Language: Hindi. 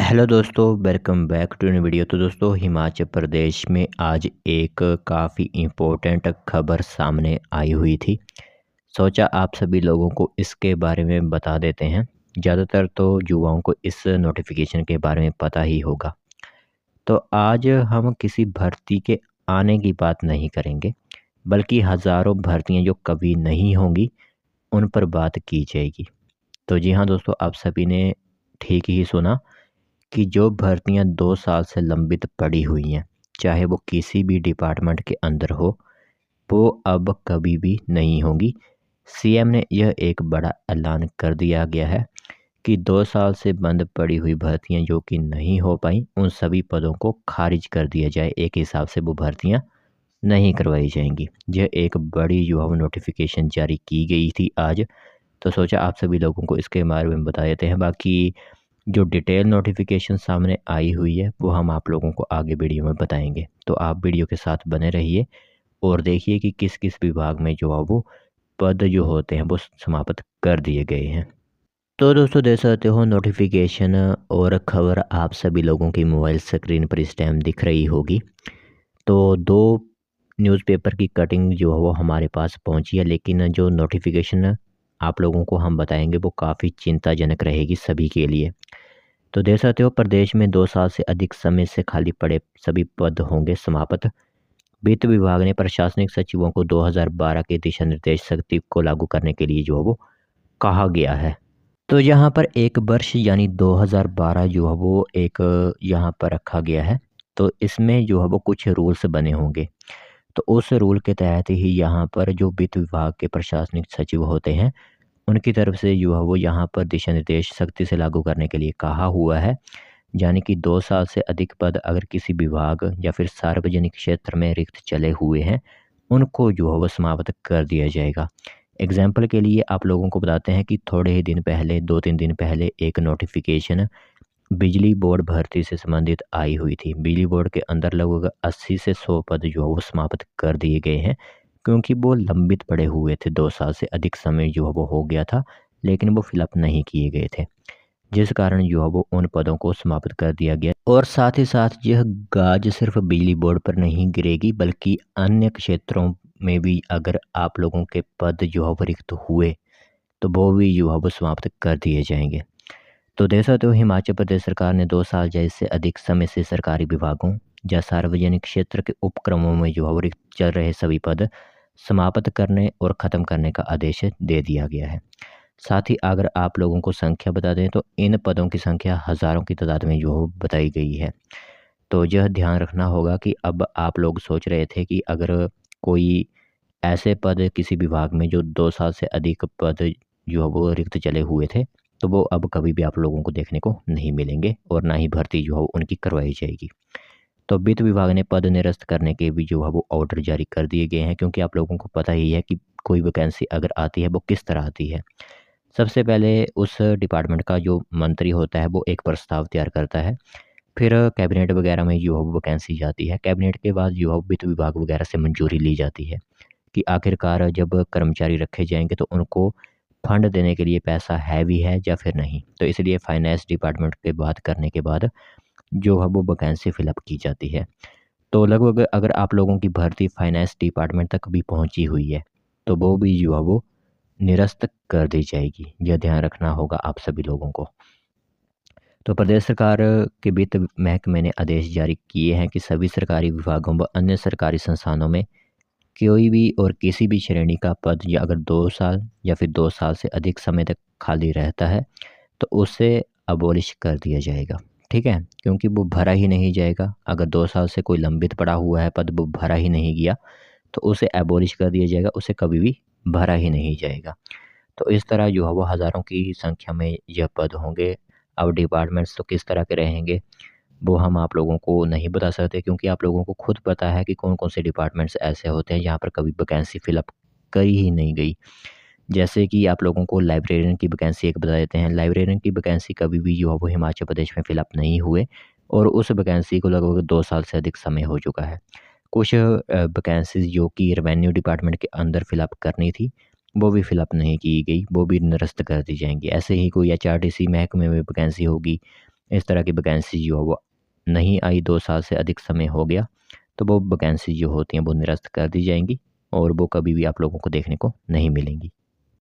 हेलो दोस्तों, welcome back to new video. तो दोस्तों, हिमाचल प्रदेश में आज एक काफ़ी इम्पोर्टेंट खबर सामने आई हुई थी। सोचा आप सभी लोगों को इसके बारे में बता देते हैं। ज़्यादातर तो युवाओं को इस नोटिफिकेशन के बारे में पता ही होगा। तो आज हम किसी भर्ती के आने की बात नहीं करेंगे, बल्कि हज़ारों भर्तियां जो कभी नहीं होंगी उन पर बात की जाएगी। तो जी हाँ दोस्तों, आप सभी ने ठीक ही सुना कि जो भर्तियां 2 साल से लंबित पड़ी हुई हैं, चाहे वो किसी भी डिपार्टमेंट के अंदर हो, वो अब कभी भी नहीं होंगी। सीएम ने यह एक बड़ा ऐलान कर दिया गया है कि 2 साल से बंद पड़ी हुई भर्तियां जो कि नहीं हो पाई, उन सभी पदों को खारिज कर दिया जाए। एक हिसाब से वो भर्तियां नहीं करवाई जाएंगी। यह एक बड़ी युवा नोटिफिकेशन जारी की गई थी आज। तो सोचा आप सभी लोगों को इसके बारे में बता देते हैं। बाकी जो डिटेल नोटिफिकेशन सामने आई हुई है वो हम आप लोगों को आगे वीडियो में बताएंगे। तो आप वीडियो के साथ बने रहिए और देखिए कि किस किस विभाग में जो है वो पद जो होते हैं वो समाप्त कर दिए गए हैं। तो दोस्तों, देख सकते हो नोटिफिकेशन और खबर आप सभी लोगों की मोबाइल स्क्रीन पर इस टाइम दिख रही होगी। तो दो न्यूज़पेपर की कटिंग जो है वो हमारे पास पहुंची है, लेकिन जो नोटिफिकेशन आप लोगों को हम बताएंगे वो काफ़ी चिंताजनक रहेगी सभी के लिए। तो देख सकते हो प्रदेश में 2 साल से अधिक समय से खाली पड़े सभी पद होंगे समाप्त। वित्त विभाग ने प्रशासनिक सचिवों को 2012 के दिशा निर्देश सख्ती को लागू करने के लिए जो है वो कहा गया है। तो यहाँ पर एक वर्ष यानी 2012 जो है वो एक यहाँ पर रखा गया है। तो इसमें जो है वो कुछ रूल्स बने होंगे। तो उस रूल के तहत ही यहाँ पर जो वित्त विभाग के प्रशासनिक सचिव होते हैं, उनकी तरफ से जो है वो यहाँ पर दिशा निर्देश सख्ती से लागू करने के लिए कहा हुआ है। यानी कि 2 साल से अधिक पद अगर किसी विभाग या फिर सार्वजनिक क्षेत्र में रिक्त चले हुए हैं, उनको जो है वो समाप्त कर दिया जाएगा। एग्जाम्पल के लिए आप लोगों को बताते हैं कि थोड़े ही दिन पहले 2-3 दिन पहले एक नोटिफिकेशन बिजली बोर्ड भर्ती से संबंधित आई हुई थी। बिजली बोर्ड के अंदर लगभग 80 से 100 पद जो है वो समाप्त कर दिए गए हैं, क्योंकि वो लंबित पड़े हुए थे। 2 साल से अधिक समय जो है वो हो गया था, लेकिन वो फिलअप नहीं किए गए थे, जिस कारण जो है वो उन पदों को समाप्त कर दिया गया। और साथ ही साथ यह गाज सिर्फ बिजली बोर्ड पर नहीं गिरेगी, बल्कि अन्य क्षेत्रों में भी अगर आप लोगों के पद जो है वो रिक्त हुए, तो वो भी जो है वो समाप्त कर दिए जाएंगे। तो देख सकते हो हिमाचल प्रदेश सरकार ने 2 साल जैसे अधिक समय से सरकारी विभागों या सार्वजनिक क्षेत्र के उपक्रमों में जो है वो रिक्त चल रहे सभी पद समाप्त करने और ख़त्म करने का आदेश दे दिया गया है। साथ ही अगर आप लोगों को संख्या बता दें तो इन पदों की संख्या हज़ारों की तादाद में जो बताई गई है। तो यह ध्यान रखना होगा कि अब आप लोग सोच रहे थे कि अगर कोई ऐसे पद किसी विभाग में जो 2 साल से अधिक पद जो है वो रिक्त चले हुए थे, तो वो अब कभी भी आप लोगों को देखने को नहीं मिलेंगे और ना ही भर्ती जो है उनकी करवाई जाएगी। तो वित्त विभाग ने पद निरस्त करने के भी जो है वो ऑर्डर जारी कर दिए गए हैं, क्योंकि आप लोगों को पता ही है कि कोई वैकेंसी अगर आती है वो किस तरह आती है। सबसे पहले उस डिपार्टमेंट का जो मंत्री होता है वो एक प्रस्ताव तैयार करता है, फिर कैबिनेट वगैरह में जो है वो वैकेंसी जाती है। कैबिनेट के बाद जो है वित्त विभाग वगैरह से मंजूरी ली जाती है कि आखिरकार जब कर्मचारी रखे जाएंगे तो उनको फंड देने के लिए पैसा है भी है या फिर नहीं। तो इसलिए फाइनेंस डिपार्टमेंट के बात करने के बाद जो है वो वैकेंसी फिलअप की जाती है। तो लगभग अगर आप लोगों की भर्ती फाइनेंस डिपार्टमेंट तक भी पहुंची हुई है, तो वो भी जो है वो निरस्त कर दी जाएगी। यह ध्यान रखना होगा आप सभी लोगों को। तो प्रदेश सरकार के वित्त महकमे ने आदेश जारी किए हैं कि सभी सरकारी विभागों व अन्य सरकारी संस्थानों में कोई भी और किसी भी श्रेणी का पद या अगर 2 साल या फिर 2 साल से अधिक समय तक खाली रहता है, तो उसे अबॉलिश कर दिया जाएगा। ठीक है? क्योंकि वो भरा ही नहीं जाएगा। अगर 2 साल से कोई लंबित पड़ा हुआ है पद, वो भरा ही नहीं गया, तो उसे अबॉलिश कर दिया जाएगा, उसे कभी भी भरा ही नहीं जाएगा। तो इस तरह जो है वो हज़ारों की संख्या में यह पद होंगे। अब डिपार्टमेंट्स तो किस तरह के रहेंगे, वो हम आप लोगों को नहीं बता सकते, क्योंकि आप लोगों को खुद पता है कि कौन-कौन से डिपार्टमेंट्स ऐसे होते हैं जहाँ पर कभी वैकेंसी फ़िलअप करी ही नहीं गई। जैसे कि आप लोगों को लाइब्रेरियन की वैकेंसी एक बता देते हैं। लाइब्रेरियन की वैकेंसी कभी भी जो है वो हिमाचल प्रदेश में फ़िलअप नहीं हुए और उस वैकेंसी को लगभग 2 साल से अधिक समय हो चुका है। कुछ वैकेंसीज़ जो कि रेवेन्यू डिपार्टमेंट के अंदर फ़िलअप करनी थी, वो भी फ़िलअप नहीं की गई, वो भी निरस्त कर दी जाएँगी। ऐसे ही कोई एचआरटीसी महकमे में वैकेंसी होगी, इस तरह की वैकेंसी जो है वो नहीं आई, 2 साल से अधिक समय हो गया, तो वो वैकेंसी जो होती हैं वो निरस्त कर दी जाएंगी और वो कभी भी आप लोगों को देखने को नहीं मिलेंगी।